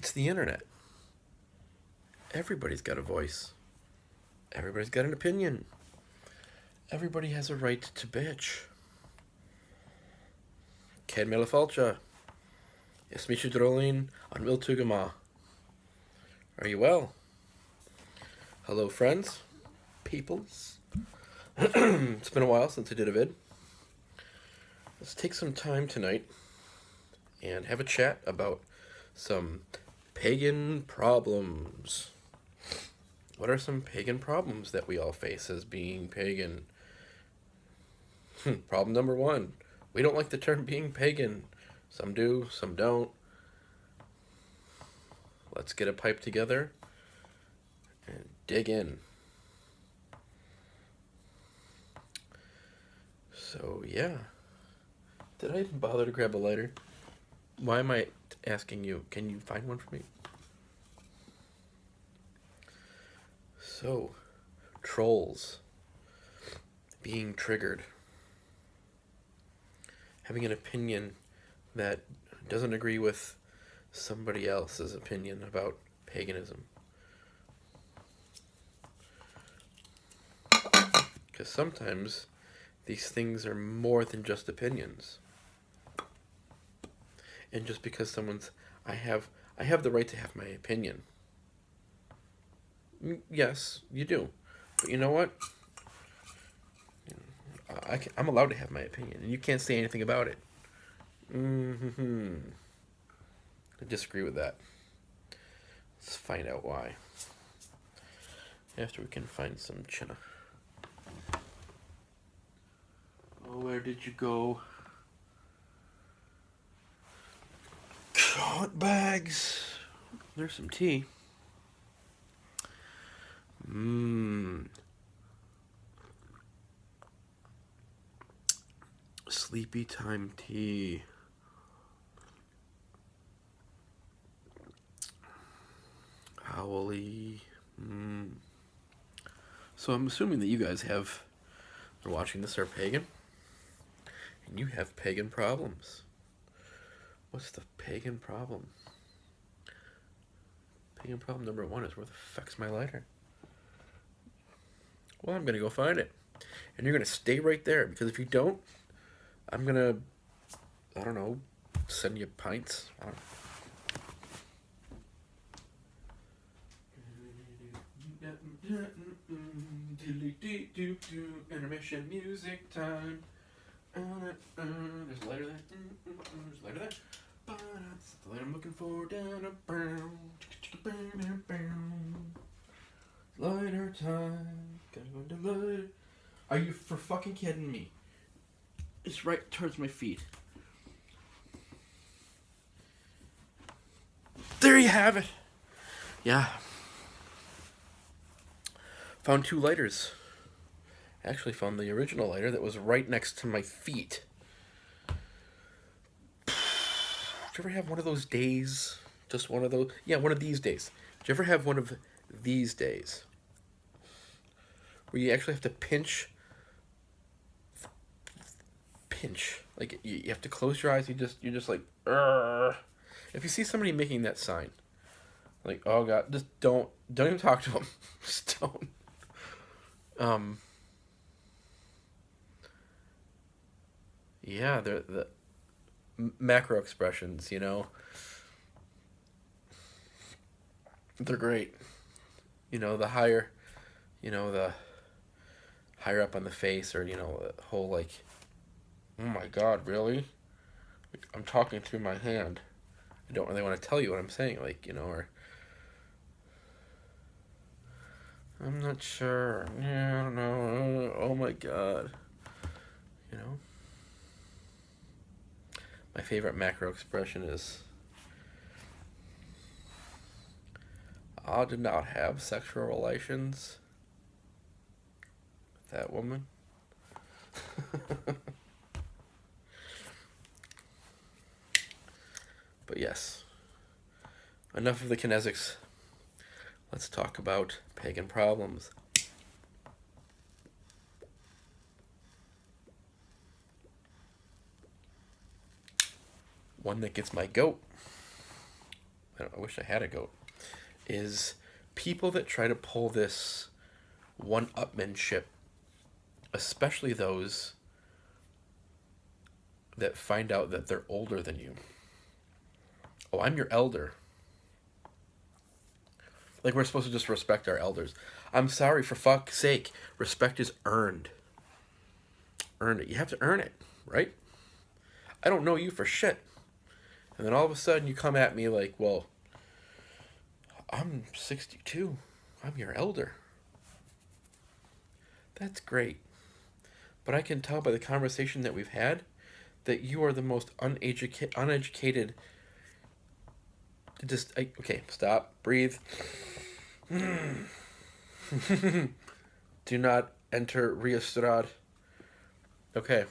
It's the internet. Everybody's got a voice. Everybody's got an opinion. Everybody has a right to bitch. Ken Milifalcha. Jesmisha Drolin on Miltugama. Are you well? Hello, friends. Peoples. It's been a while since I did a vid. Let's take some time tonight and have a chat about some pagan problems. What are some pagan problems that we all face as being pagan? Problem number one, we don't like the term being pagan. Some do, some don't. Let's get a pipe together and dig in. So, yeah. Did I even bother to grab a lighter? Why am I asking you? Can you find one for me? So, trolls. Being triggered. Having an opinion that doesn't agree with somebody else's opinion about paganism. Because sometimes these things are more than just opinions. And just because someone's, I have the right to have my opinion. Yes, you do. But you know what? I'm allowed to have my opinion, and you can't say anything about it. I disagree with that. Let's find out why. After we can find some china. Oh, where did you go? Hot bags. There's some tea. Sleepy time tea. Howly. So I'm assuming that you guys are watching this, are pagan. And you have pagan problems. What's the pagan problem? Pagan problem number one is, where the fuck's my lighter? Well, I'm going to go find it. And you're going to stay right there, because if you don't, I'm going to, I don't know, send you pints. I don't know. Intermission music time. There's a lighter there. There's a lighter there. That's the light I'm looking for. Lighter time. Gotta go into lighter. Are you for fucking kidding me? It's right towards my feet. There you have it. Yeah. Found two lighters. Actually found the original lighter that was right next to my feet. Did you ever have one of those days? Just one of those? Yeah, one of these days. Did you ever have one of these days? Where you actually have to pinch. Like, you have to close your eyes. You're just like, Urgh. If you see somebody making that sign, like, oh God, just don't even talk to them. Just don't. Yeah, they're the macro expressions, you know. They're great. The higher up on the face, or, the whole, like, oh my God, really? Like, I'm talking through my hand. I don't really want to tell you what I'm saying, like, or I'm not sure. Yeah, I don't know. Oh my God. My favorite macro expression is, I did not have sexual relations with that woman. But yes, enough of the kinesics. Let's talk about pagan problems. One that gets my goat. I wish I had a goat, is people that try to pull this one-upmanship, especially those that find out that they're older than you. Oh, I'm your elder. Like we're supposed to just respect our elders. I'm sorry, for fuck's sake. Respect is earned. Earn it. You have to earn it, right? I don't know you for shit. And then all of a sudden you come at me like, well, I'm 62. I'm your elder. That's great. But I can tell by the conversation that we've had that you are the most uneducated. Okay, stop, breathe. Do not enter Riestrad. Okay.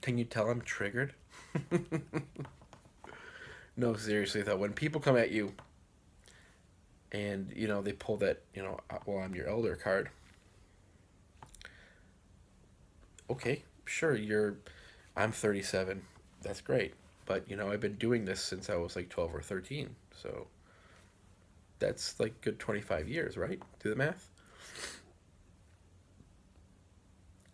Can you tell I'm triggered? No, seriously though, when people come at you and, you know, they pull that, you know, well, I'm your elder card. Okay, sure, I'm 37. That's great. But, you know, I've been doing this since I was like 12 or 13. So that's like good 25 years, right? Do the math.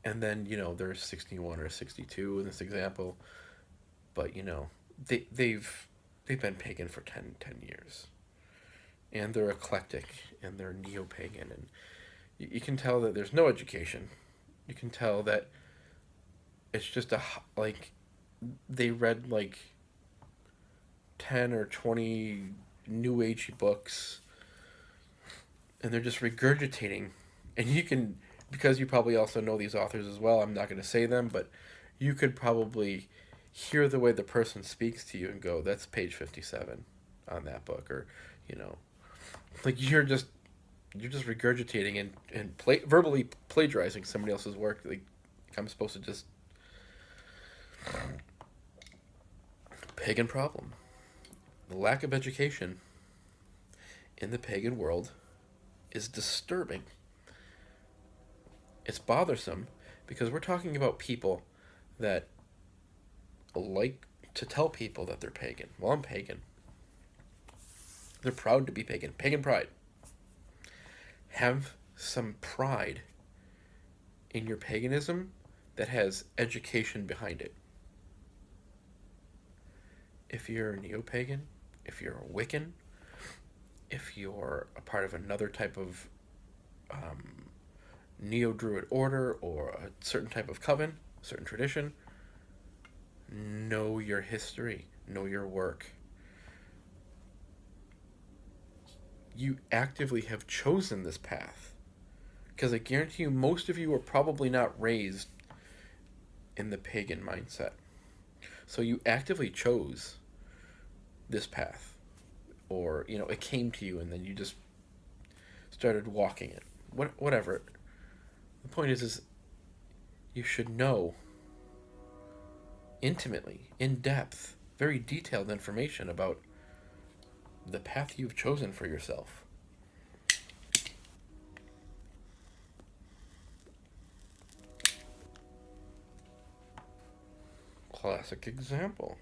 And then, you know, there's 61 or 62 in this example. But, you know, they've been pagan for 10 years. And they're eclectic and they're neo-pagan, and you can tell that there's no education. You can tell that it's just like they read like 10 or 20 new agey books and they're just regurgitating. And you can, because you probably also know these authors as well, I'm not going to say them, but you could probably hear the way the person speaks to you and go, that's page 57 on that book. Or, you know, like you're just regurgitating and verbally plagiarizing somebody else's work. Like I'm supposed to just... Pagan problem. The lack of education in the pagan world is disturbing. It's bothersome because we're talking about people that like to tell people that they're pagan. Well, I'm pagan. They're proud to be pagan. Pagan pride. Have some pride in your paganism that has education behind it. If you're a neo-pagan, if you're a Wiccan, if you're a part of another type of neo-druid order or a certain type of coven, certain tradition, know your history, know your work. You actively have chosen this path. Because I guarantee you, most of you are probably not raised in the pagan mindset. So you actively chose this path. Or, you know, it came to you and then you just started walking it. Whatever. The point is you should know intimately, in depth, very detailed information about the path you've chosen for yourself. Classic example.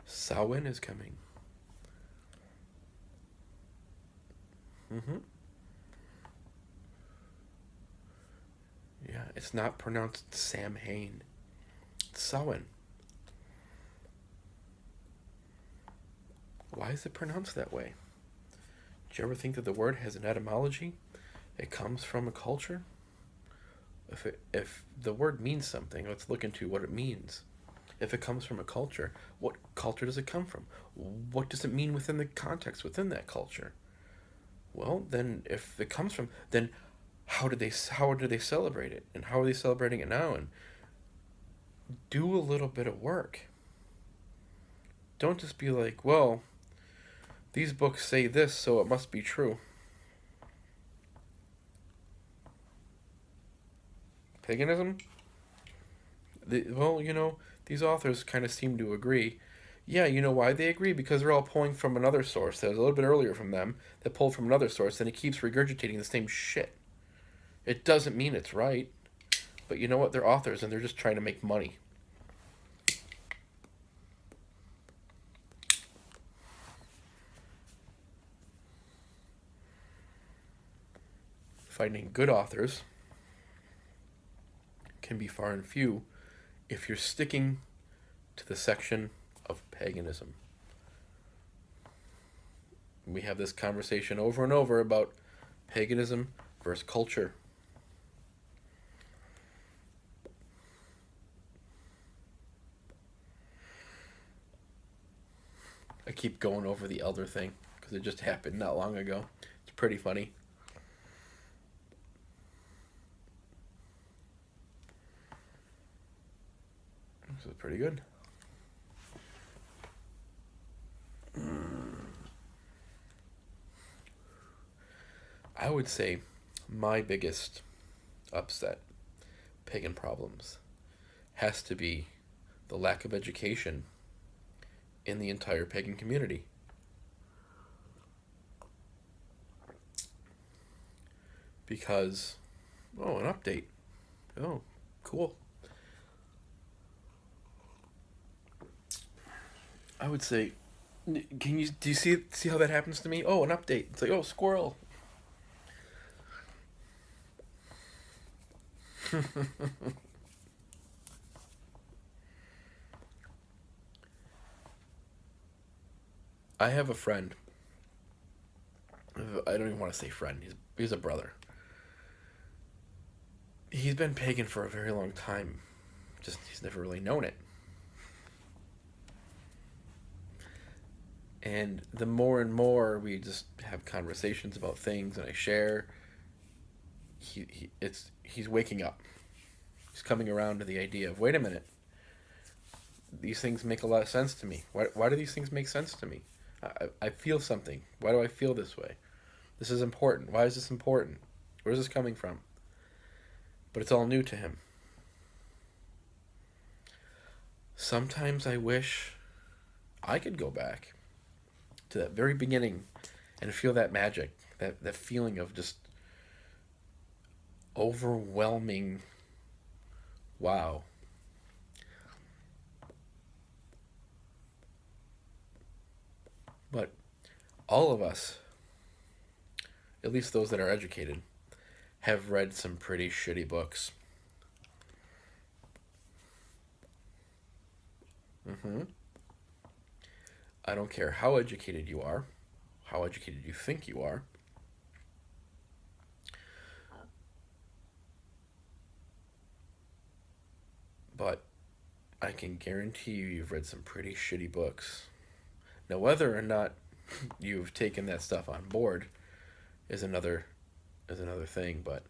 Samhain is coming. Yeah, it's not pronounced Samhain. It's Samhain. Why is it pronounced that way? Do you ever think that the word has an etymology? It comes from a culture? If the word means something, let's look into what it means. If it comes from a culture, what culture does it come from? What does it mean within the context within that culture? Well, then if it comes from, then how do they celebrate it? And how are they celebrating it now? And do a little bit of work. Don't just be like, well, these books say this, so it must be true. Paganism? Well, you know, these authors kind of seem to agree. Yeah, you know why they agree? Because they're all pulling from another source that was a little bit earlier from them, that pulled from another source, and it keeps regurgitating the same shit. It doesn't mean it's right. But you know what? They're authors and they're just trying to make money. Finding good authors can be far and few if you're sticking to the section of paganism. We have this conversation over and over about paganism versus culture. I keep going over the elder thing because it just happened not long ago. It's pretty funny. This is pretty good. I would say my biggest upset, pagan problems, has to be the lack of education in the entire pagan community. Because, an update. Oh, cool. I would say, do you see how that happens to me? Oh, an update. It's like, oh, squirrel. I have a friend. I don't even want to say friend. He's a brother. He's been pagan for a very long time. Just he's never really known it. And the more and more we just have conversations about things and I share, he's waking up. He's coming around to the idea of, wait a minute, these things make a lot of sense to me. Why do these things make sense to me? I feel something. Why do I feel this way? This is important. Why is this important? Where is this coming from? But it's all new to him. Sometimes I wish I could go back to that very beginning and feel that magic, that feeling of just overwhelming wow. But all of us, at least those that are educated, have read some pretty shitty books. I don't care how educated you are, how educated you think you are. But I can guarantee you've read some pretty shitty books. Now, whether or not you've taken that stuff on board is another thing, but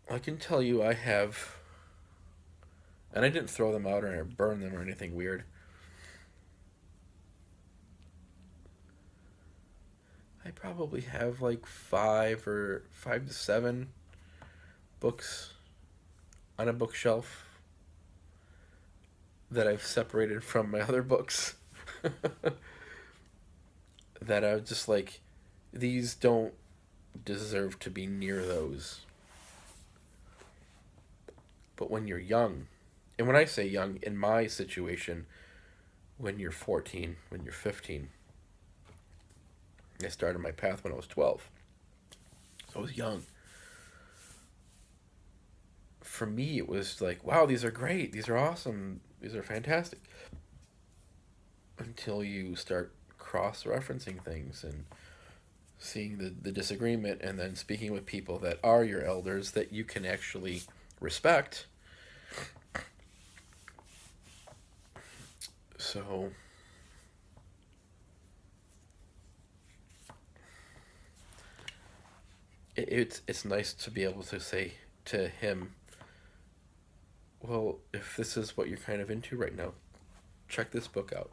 I can tell you I have, and I didn't throw them out or burn them or anything weird. I probably have like 5 to 7 books on a bookshelf that I've separated from my other books. That I was just like, these don't deserve to be near those. But when you're young, and when I say young, in my situation, when you're 14, when you're 15, I started my path when I was 12. So I was young. For me, it was like, wow, these are great. These are awesome. These are fantastic. Until you start cross-referencing things and seeing the disagreement and then speaking with people that are your elders that you can actually respect. So it's nice to be able to say to him, well, if this is what you're kind of into right now, check this book out.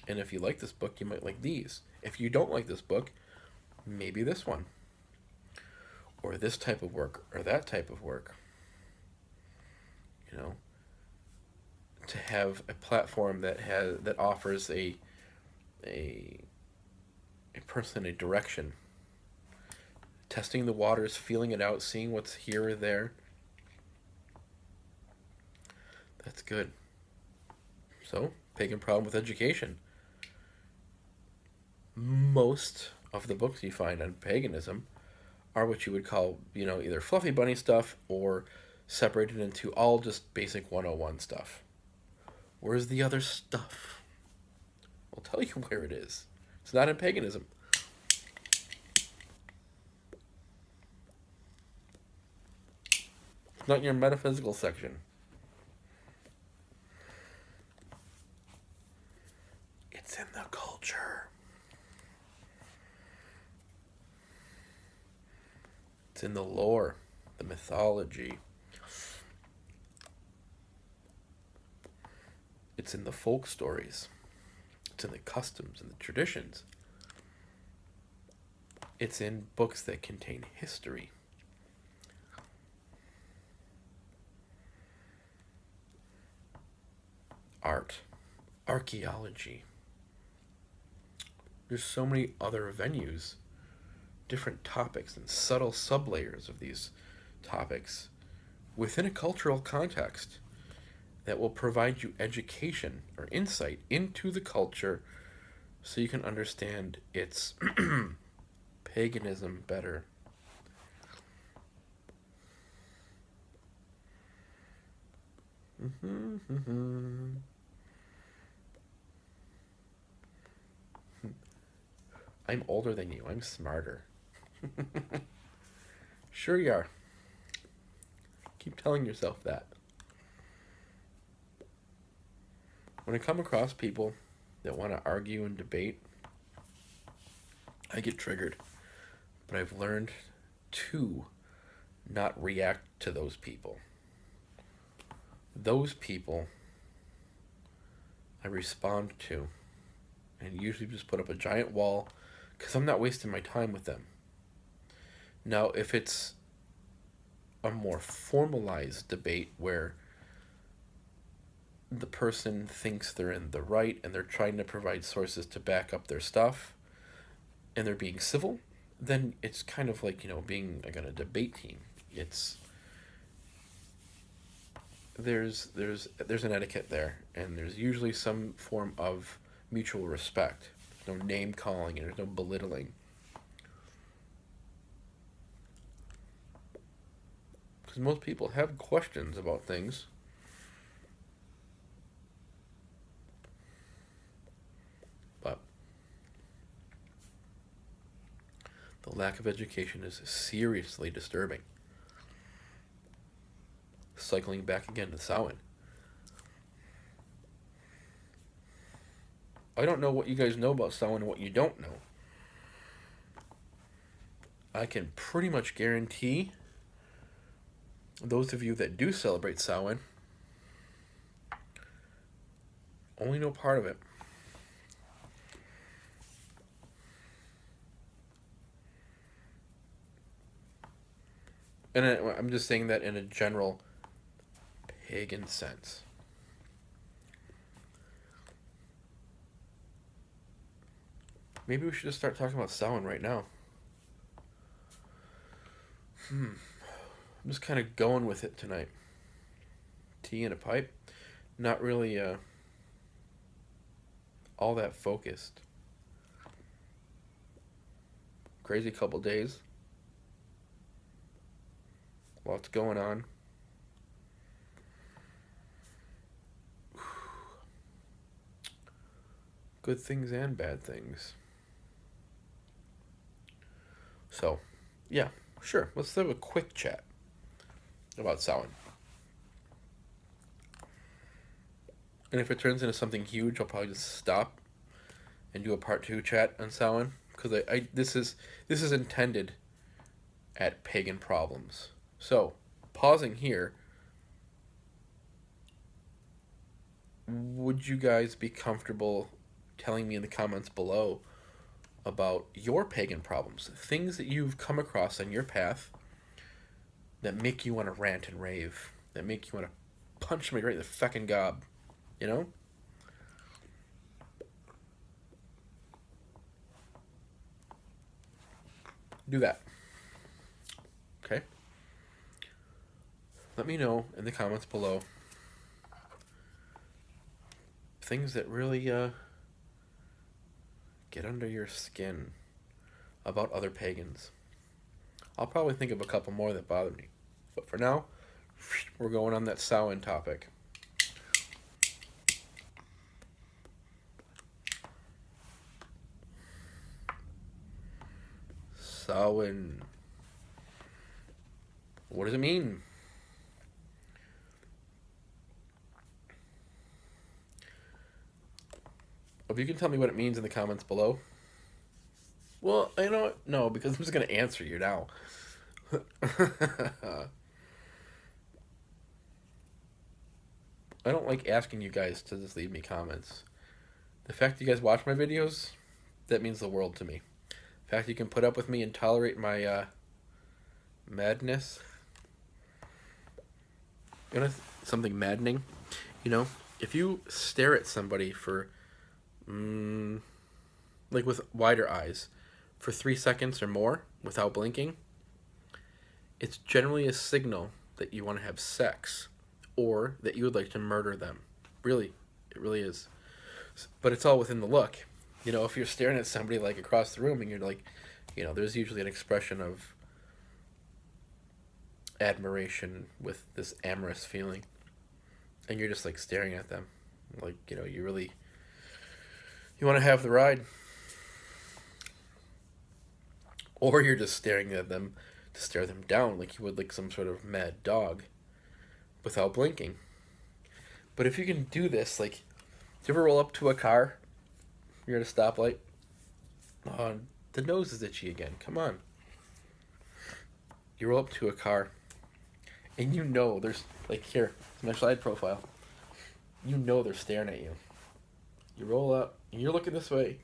And if you like this book, you might like these. If you don't like this book, maybe this one. Or this type of work, or that type of work. You know, to have a platform that offers a person a direction testing the waters, feeling it out, seeing what's here or there. That's good. So, pagan problem with education. Most of the books you find on paganism are what you would call, either fluffy bunny stuff or separated into all just basic 101 stuff. Where's the other stuff? I'll tell you where it is. It's not in paganism. It's not in your metaphysical section. It's in the culture. It's in the lore, the mythology. It's in the folk stories. It's in the customs and the traditions. It's in books that contain history. Art, archaeology. There's so many other venues, different topics and subtle sublayers of these topics within a cultural context that will provide you education or insight into the culture so you can understand its paganism better. I'm older than you. I'm smarter. Sure you are. Keep telling yourself that. When I come across people that want to argue and debate, I get triggered. But I've learned to not react to those people. Those people I respond to and usually just put up a giant wall because I'm not wasting my time with them. Now, if it's a more formalized debate where the person thinks they're in the right and they're trying to provide sources to back up their stuff and they're being civil, then it's kind of like, being like on a debate team. There's an etiquette there, and there's usually some form of mutual respect. There's no name calling and there's no belittling. Because most people have questions about things. But the lack of education is seriously disturbing. Cycling back again to Samhain. I don't know what you guys know about Samhain and what you don't know. I can pretty much guarantee those of you that do celebrate Samhain only know part of it. And I'm just saying that in a general pagan sense. Maybe we should just start talking about Samhain right now. I'm just kind of going with it tonight. Tea and a pipe. Not really all that focused. Crazy couple days. Lots going on. Good things and bad things. So, yeah, sure. Let's have a quick chat about Samhain. And if it turns into something huge, I'll probably just stop and do a part 2 chat on Samhain, because this is intended at Pagan Problems. So, pausing here, would you guys be comfortable telling me in the comments below about your pagan problems, things that you've come across on your path that make you want to rant and rave, that make you want to punch somebody right in the feckin' gob, Do that. Let me know in the comments below things that really get under your skin about other pagans. I'll probably think of a couple more that bother me. But for now, we're going on that Samhain topic. Samhain. What does it mean? If you can tell me what it means in the comments below. Well, you know what? No, because I'm just going to answer you now. I don't like asking you guys to just leave me comments. The fact you guys watch my videos, that means the world to me. The fact you can put up with me and tolerate my madness. You know something maddening? You know, if you stare at somebody for, like with wider eyes, for 3 seconds or more without blinking, it's generally a signal that you want to have sex or that you would like to murder them. Really, it really is. But it's all within the look. You know, if you're staring at somebody like across the room and you're like, you know, there's usually an expression of admiration with this amorous feeling. And you're just like staring at them. Like, you know, you want to have the ride. Or you're just staring at them to stare them down like you would like some sort of mad dog without blinking. But if you can do this, like, do you ever roll up to a car? You're at a stoplight. Oh, the nose is itchy again. Come on. You roll up to a car, and you know there's, like, here, it's my side profile. You know they're staring at you. You roll up, and you're looking this way,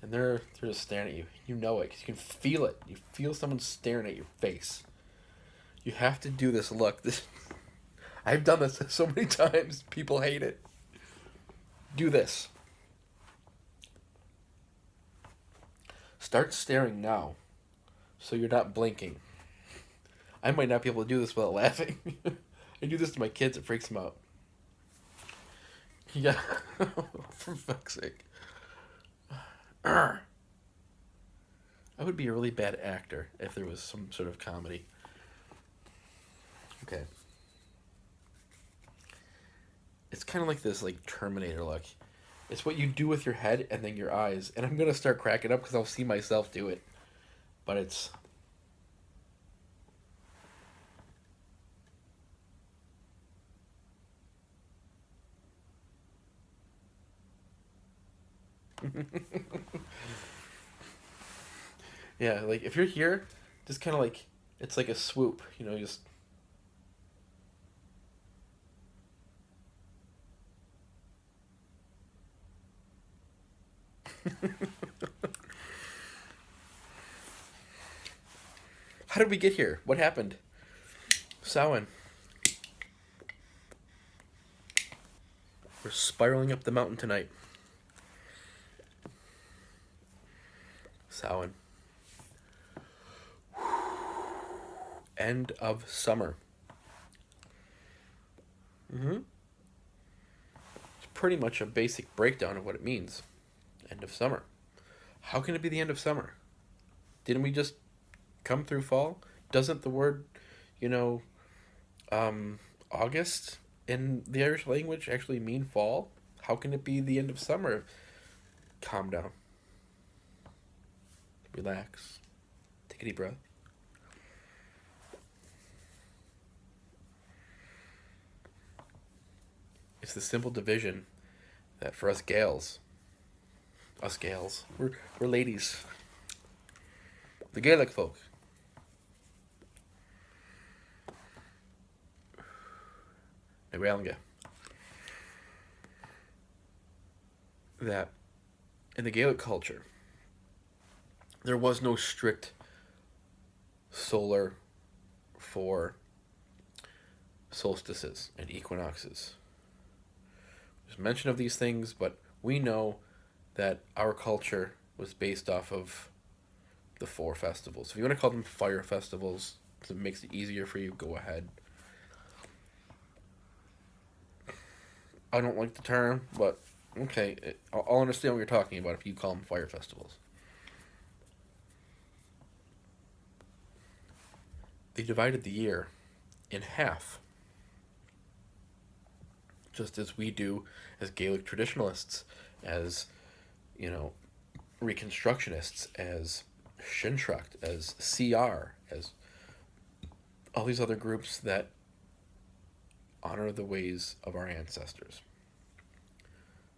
and they're just staring at you. You know it, because you can feel it. You feel someone staring at your face. You have to do this look. I've done this so many times. People hate it. Do this. Start staring now, so you're not blinking. I might not be able to do this without laughing. I do this to my kids. It freaks them out. Yeah, for fuck's sake. I would be a really bad actor if there was some sort of comedy. Okay. It's kind of like this, like, Terminator look. It's what you do with your head and then your eyes. And I'm going to start cracking up because I'll see myself do it. But it's... yeah, like, if you're here, just kind of like... It's like a swoop, you know, just... How did we get here? What happened? Samhain. We're spiraling up the mountain tonight. Samhain. End of summer. It's pretty much a basic breakdown of what it means. End of summer. How can it be the end of summer? Didn't we just come through fall? Doesn't the word, you know, August in the Irish language actually mean fall? How can it be the end of summer? Calm down. Relax. Take a deep breath. It's the simple division that for us gals, we're ladies. The Gaelic folk. Na Gaeilge. That in the Gaelic culture, there was no strict solar for solstices and equinoxes. There's mention of these things, but we know that our culture was based off of the 4 festivals. If you want to call them fire festivals, because it makes it easier for you, go ahead. I don't like the term, but okay, I'll understand what you're talking about if you call them fire festivals. They divided the year in half, just as we do as Gaelic traditionalists, as, you know, Reconstructionists, as Shintracht, as CR, as all these other groups that honor the ways of our ancestors,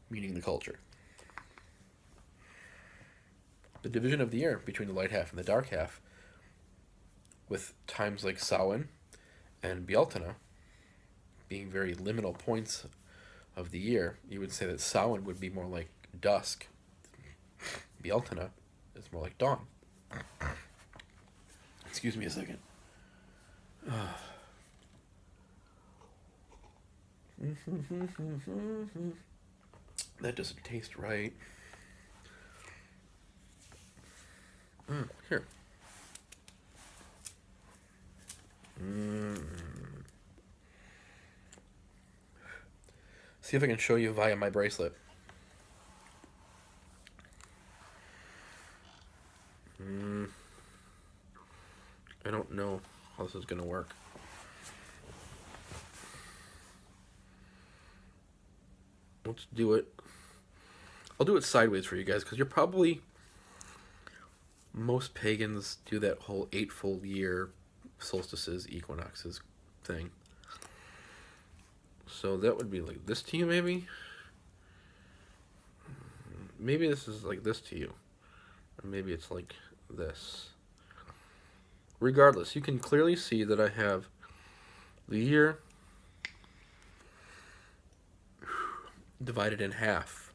meaning the culture. The division of the year between the light half and the dark half, with times like Samhain and Bealtaine being very liminal points of the year, you would say that Samhain would be more like dusk. Bealtaine is more like dawn. Excuse me a second. That doesn't taste right. Here. See if I can show you via my bracelet. I don't know how this is going to work. Let's do it. I'll do it sideways for you guys, because you're probably... Most pagans do that whole eightfold year solstices, equinoxes thing. So that would be like this to you, maybe? Maybe this is like this to you. Or maybe it's like this. Regardless, you can clearly see that I have the year divided in half.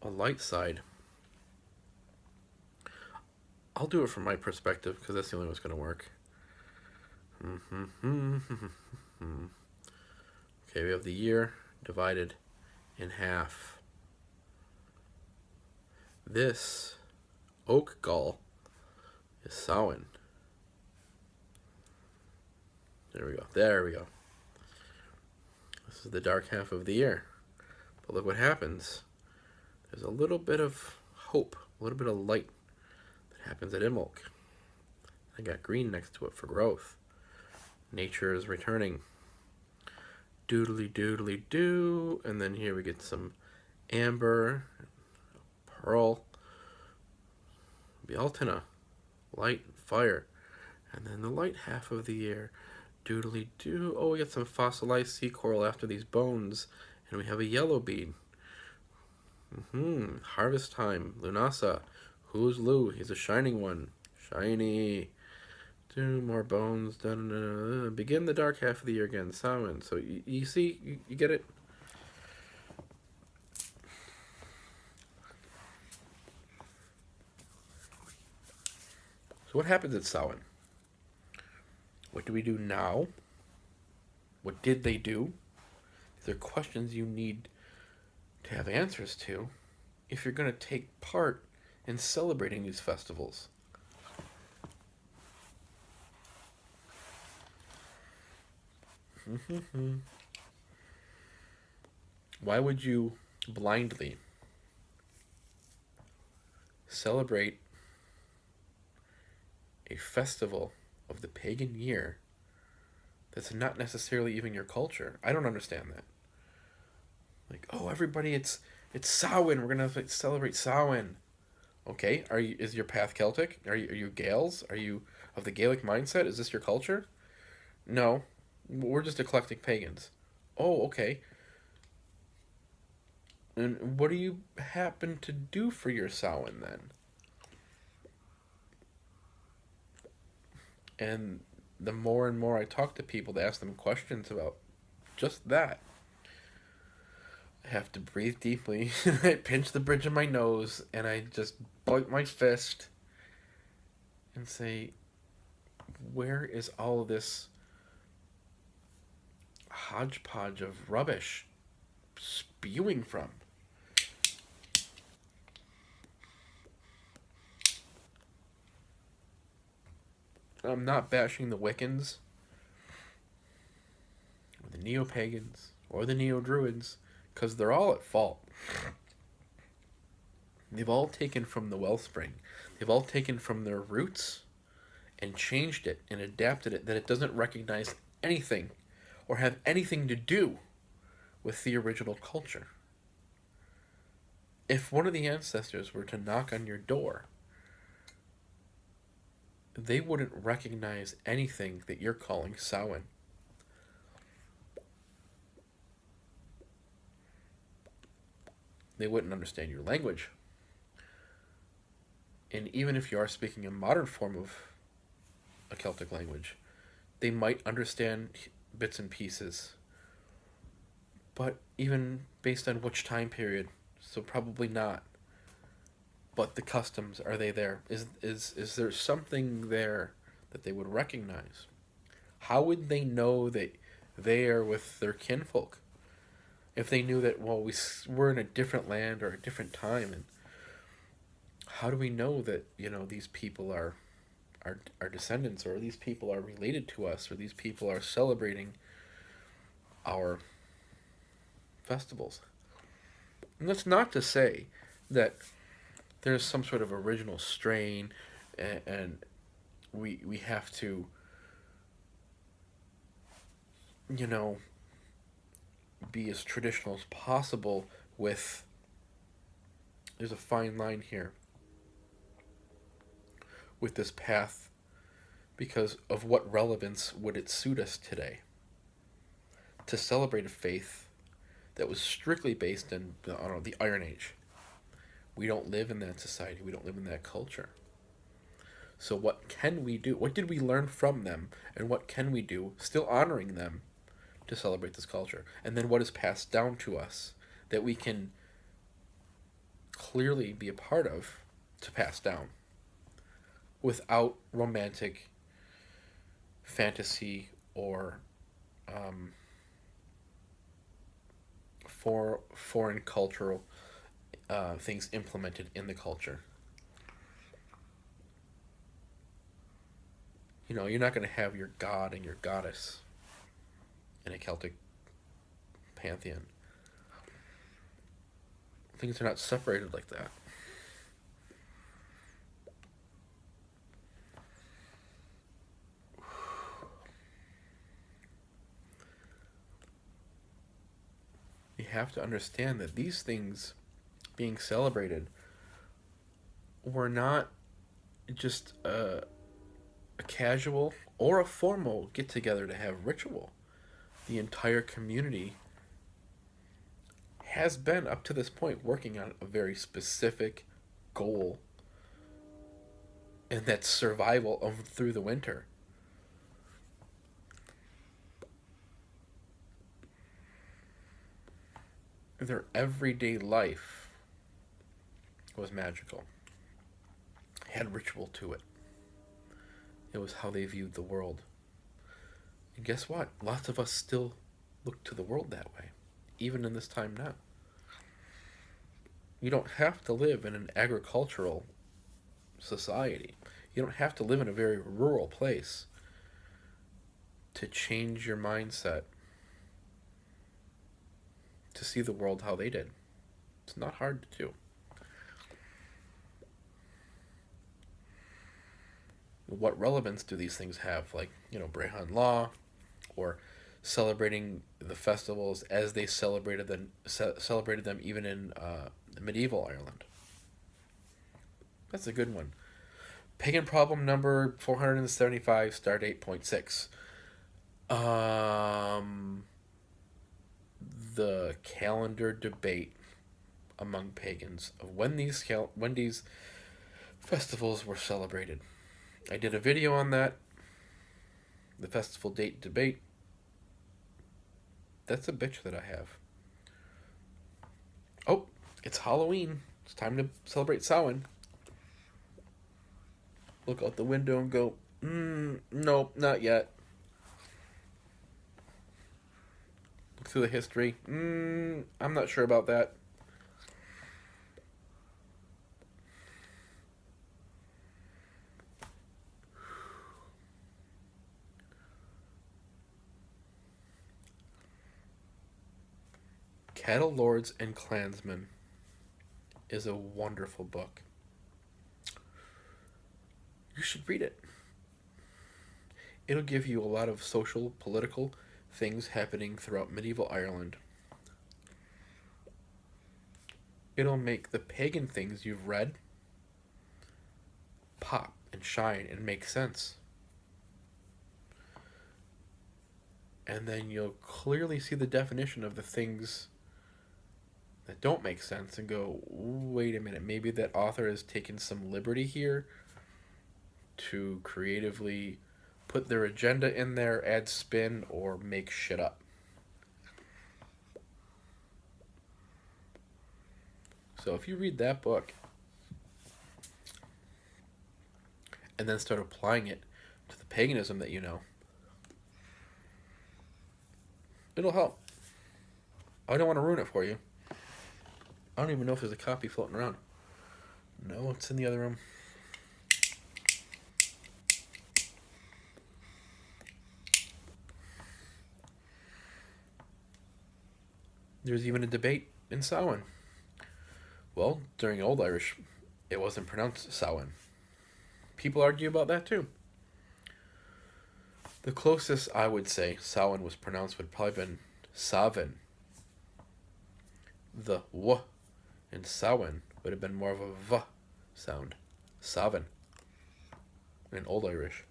A light side. I'll do it from my perspective, because that's the only way it's going to work. Okay, we have the year divided in half. This oak gall is Samhain. There we go. There we go. This is the dark half of the year. But look what happens. There's a little bit of hope, a little bit of light that happens at Imbolc. I got green next to it for growth. Nature is returning. Doodly doodly doo. And then here we get some amber, pearl, Bealtaine, light, fire. And then the light half of the year, doodly doo. Oh, we got some fossilized sea coral after these bones. And we have a yellow bead. Harvest time, Lunasa. Who's Lou? He's a shining one. Shiny. 2 more bones. Da, da, da, da. Begin the dark half of the year again. Samhain. So you see, you get it? So what happens at Samhain? What do we do now? What did they do? These are questions you need to have answers to if you're going to take part in celebrating these festivals. Why would you blindly celebrate a festival of the pagan year that's not necessarily even your culture? I don't understand that. Like, oh, everybody, it's Samhain. We're gonna celebrate Samhain. Okay, is your path Celtic? Are you Gaels? Are you of the Gaelic mindset? Is this your culture? No, we're just eclectic pagans. Oh, okay. And what do you happen to do for your Samhain then? And the more and more I talk to people to ask them questions about just that, I have to breathe deeply. I pinch the bridge of my nose and I just bite my fist and say, where is all of this hodgepodge of rubbish spewing from? I'm not bashing the Wiccans or the neo-pagans or the Neo-Druids, because they're all at fault. They've all taken from the wellspring. They've all taken from their roots and changed it and adapted it that it doesn't recognize anything or have anything to do with the original culture. If one of the ancestors were to knock on your door, they wouldn't recognize anything that you're calling Samhain. They wouldn't understand your language. And even if you are speaking a modern form of a Celtic language, they might understand bits and pieces. But even based on which time period, so probably not. But the customs, are they there? Is there something there that they would recognize? How would they know that they are with their kinfolk? If they knew that, well, we're in a different land or a different time, and how do we know that, these people are our descendants, or these people are related to us, or these people are celebrating our festivals? And that's not to say that there's some sort of original strain, and we have to, be as traditional as possible with. There's a fine line here with this path, because of what relevance would it suit us today to celebrate a faith that was strictly based in the Iron Age. We don't live in that society. We don't live in that culture. So what can we do? What did we learn from them? And what can we do, still honoring them, to celebrate this culture? And then what is passed down to us that we can clearly be a part of to pass down without romantic fantasy or foreign cultural things implemented in the culture. You're not going to have your god and your goddess in a Celtic pantheon. Things are not separated like that. You have to understand that these things being celebrated were not just a casual or a formal get together to have ritual. The entire community has been, up to this point, working on a very specific goal, and that's survival through the winter. Their everyday life was magical, had ritual to it. It was how they viewed the world. And guess what? Lots of us still look to the world that way, even in this time now. You don't have to live in an agricultural society. You don't have to live in a very rural place to change your mindset, to see the world how they did. It's not hard to do. What relevance do these things have? Like, Brehon Law, or celebrating the festivals as they celebrated them even in medieval Ireland. That's a good one. Pagan problem number 475, stardate 0.6. The calendar debate among pagans of when these festivals were celebrated. I did a video on that. The festival date debate. That's a bitch that I have. Oh, it's Halloween. It's time to celebrate Samhain. Look out the window and go, nope, not yet. Look through the history. I'm not sure about that. Cattle Lords and Clansmen is a wonderful book. You should read it. It'll give you a lot of social, political things happening throughout medieval Ireland. It'll make the pagan things you've read pop and shine and make sense. And then you'll clearly see the definition of the things that don't make sense and go, wait a minute, maybe that author has taken some liberty here to creatively put their agenda in there, add spin, or make shit up. So if you read that book and then start applying it to the paganism that you know, it'll help. I don't want to ruin it for you. I don't even know if there's a copy floating around. No, it's in the other room. There's even a debate in Samhain. Well, during Old Irish, it wasn't pronounced Samhain. People argue about that too. The closest I would say Samhain was pronounced would probably been Savin. The W in Samhain would have been more of a V sound. Savin. In Old Irish.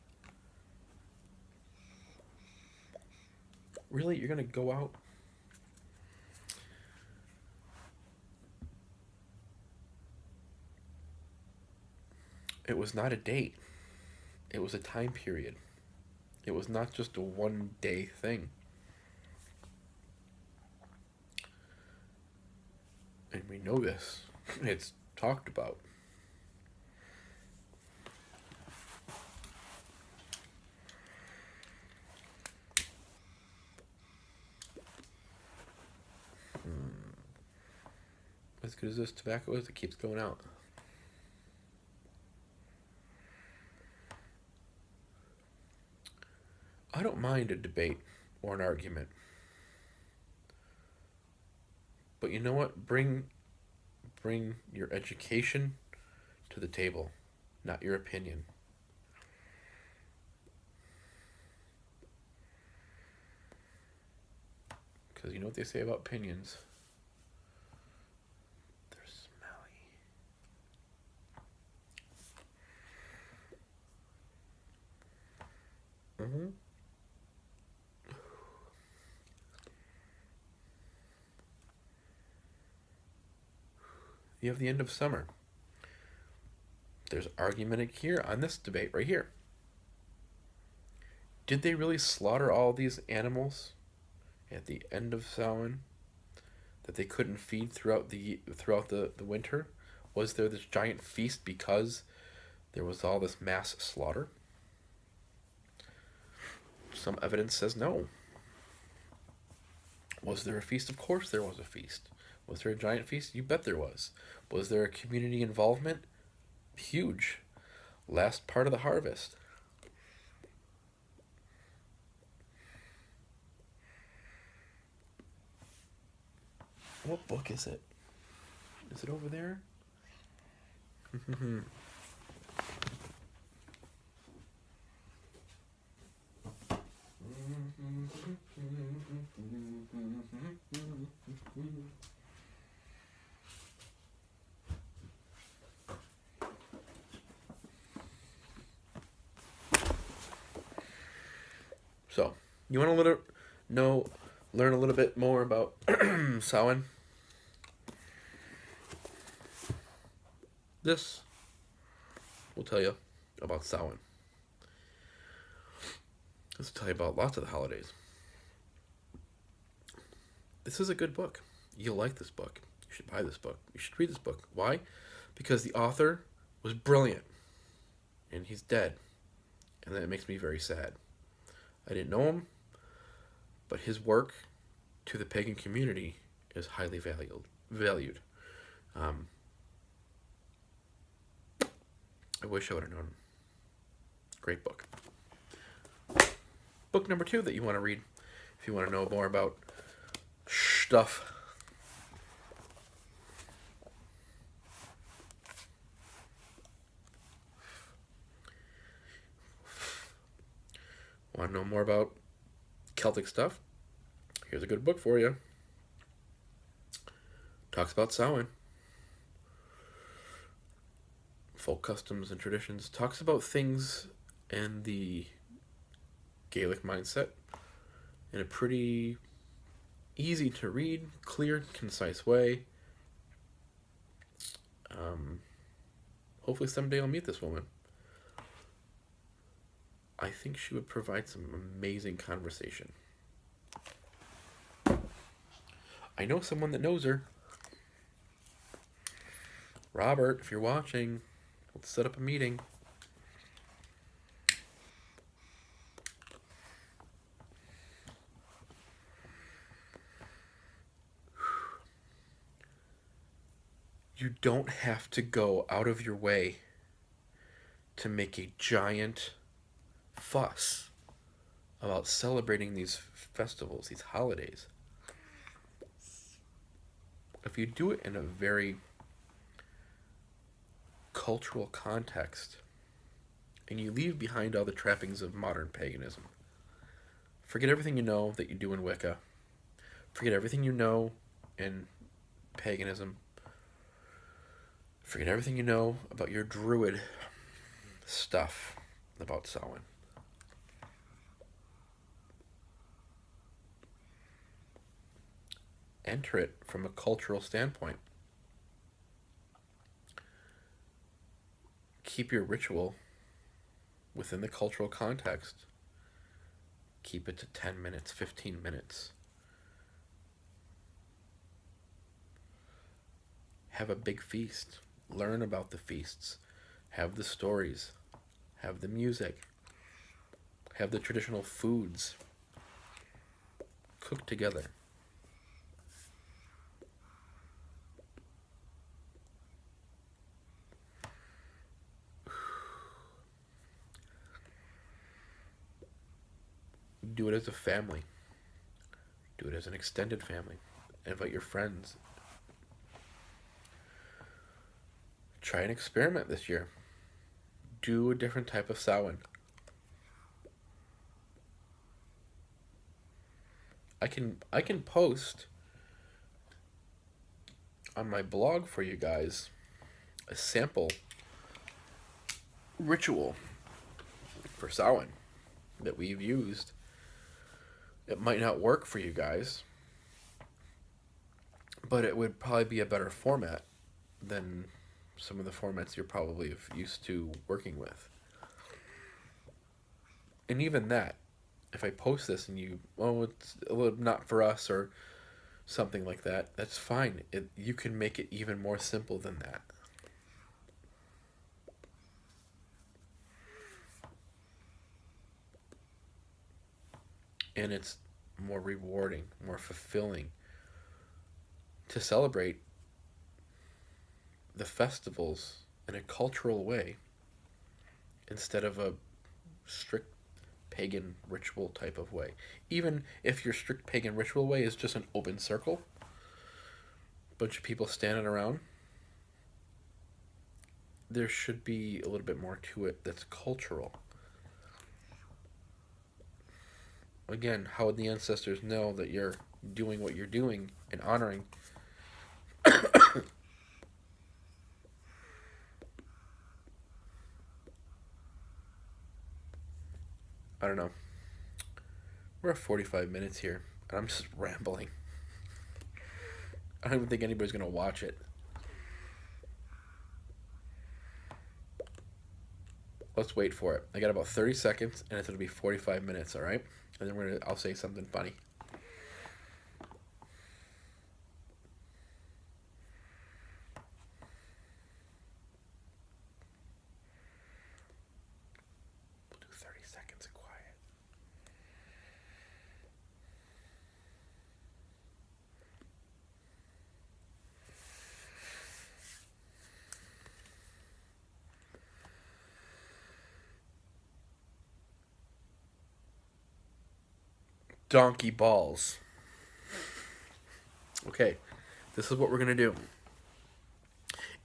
Really? You're going to go out? It was not a date. It was a time period. It was not just a one-day thing. And we know this. It's talked about. As good as this tobacco is, it keeps going out. I don't mind a debate or an argument. But you know what? Bring your education to the table, not your opinion. Because you know what they say about opinions? They're smelly. Mm-hmm. You have the end of summer. There's argument here on this debate right here. Did they really slaughter all these animals at the end of Samhain that they couldn't feed throughout the winter? Was there this giant feast because there was all this mass slaughter? Some evidence says no. Was there a feast? Of course there was a feast. Was there a giant feast? You bet there was. Was there a community involvement? Huge. Last part of the harvest. What book is it? Is it over there? So, you want to learn a little bit more about Samhain? This will tell you about Samhain. This will tell you about lots of the holidays. This is a good book. You'll like this book. You should buy this book. You should read this book. Why? Because the author was brilliant. And he's dead. And that makes me very sad. I didn't know him, but his work to the pagan community is highly valued. I wish I would have known him. Great book. Book number 2 that you want to read if you want to know more about stuff. Want to know more about Celtic stuff? Here's a good book for you. Talks about Samhain. Folk customs and traditions. Talks about things and the Gaelic mindset in a pretty easy to read, clear, concise way. Hopefully someday I'll meet this woman. I think she would provide some amazing conversation. I know someone that knows her. Robert, if you're watching, let's set up a meeting. You don't have to go out of your way to make a giant fuss about celebrating these festivals, these holidays. If you do it in a very cultural context and you leave behind all the trappings of modern paganism, forget everything you know that you do in Wicca, forget everything you know in paganism, forget everything you know about your druid stuff about Samhain. Enter it from a cultural standpoint. Keep your ritual within the cultural context. Keep it to 10 minutes, 15 minutes. Have a big feast. Learn about the feasts. Have the stories. Have the music. Have the traditional foods. Cook together. Do it as a family. Do it as an extended family. Invite your friends. Try an experiment this year. Do a different type of Samhain. I can post on my blog for you guys a sample ritual for Samhain that we've used. It might not work for you guys, but it would probably be a better format than some of the formats you're probably used to working with. And even that, if I post this and you, it's a little not for us or something like that, that's fine. You can make it even more simple than that. And it's more rewarding, more fulfilling to celebrate the festivals in a cultural way instead of a strict pagan ritual type of way. Even if your strict pagan ritual way is just an open circle, bunch of people standing around, there should be a little bit more to it that's cultural. Again, how would the ancestors know that you're doing what you're doing and honoring? I don't know. We're at 45 minutes here, and I'm just rambling. I don't even think anybody's going to watch it. Let's wait for it. I got about 30 seconds, and it's going to be 45 minutes, all right? And then I'll say something funny. We'll do 30 seconds of quiet. Donkey balls. Okay, this is what we're going to do.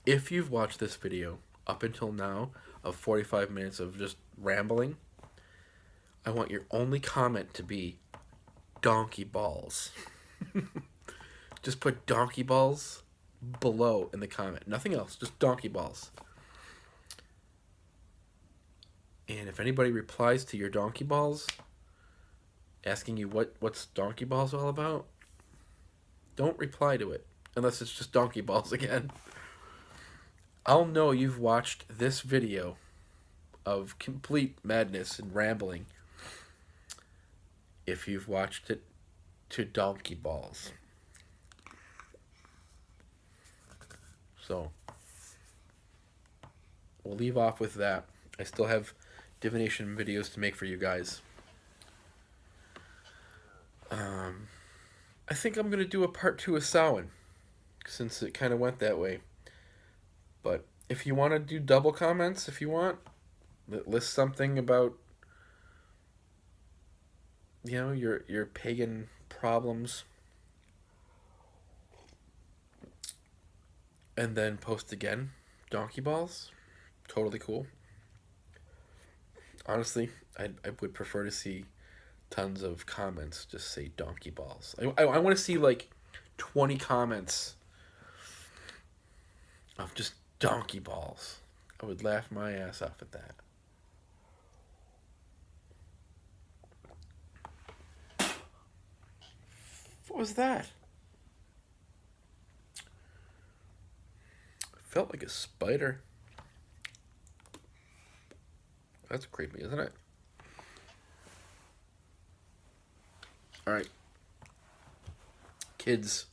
If you've watched this video up until now of 45 minutes of just rambling, I want your only comment to be donkey balls. Just put donkey balls below in the comment. Nothing else, just donkey balls. And if anybody replies to your donkey balls, asking you what's donkey balls all about, don't reply to it unless it's just donkey balls again. I'll know you've watched this video of complete madness and rambling if you've watched it to donkey balls. So we'll leave off with that. I still have divination videos to make for you guys. I think I'm going to do a part 2 of Samhain, since it kind of went that way. But if you want to do double comments, if you want, list something about, you know, your pagan problems, and then post again, donkey balls, totally cool. Honestly, I would prefer to see tons of comments just say donkey balls. I want to see like 20 comments of just donkey balls. I would laugh my ass off at that. What was that? Felt like a spider. That's creepy, isn't it? Alright. Kids,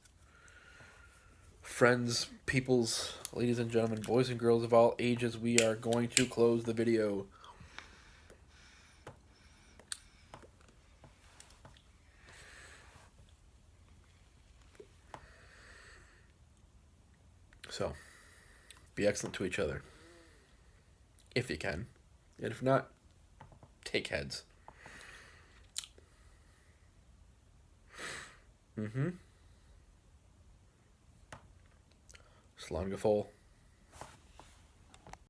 friends, peoples, ladies and gentlemen, boys and girls of all ages, we are going to close the video. So, be excellent to each other. If you can. And if not, take heads. Slangeful.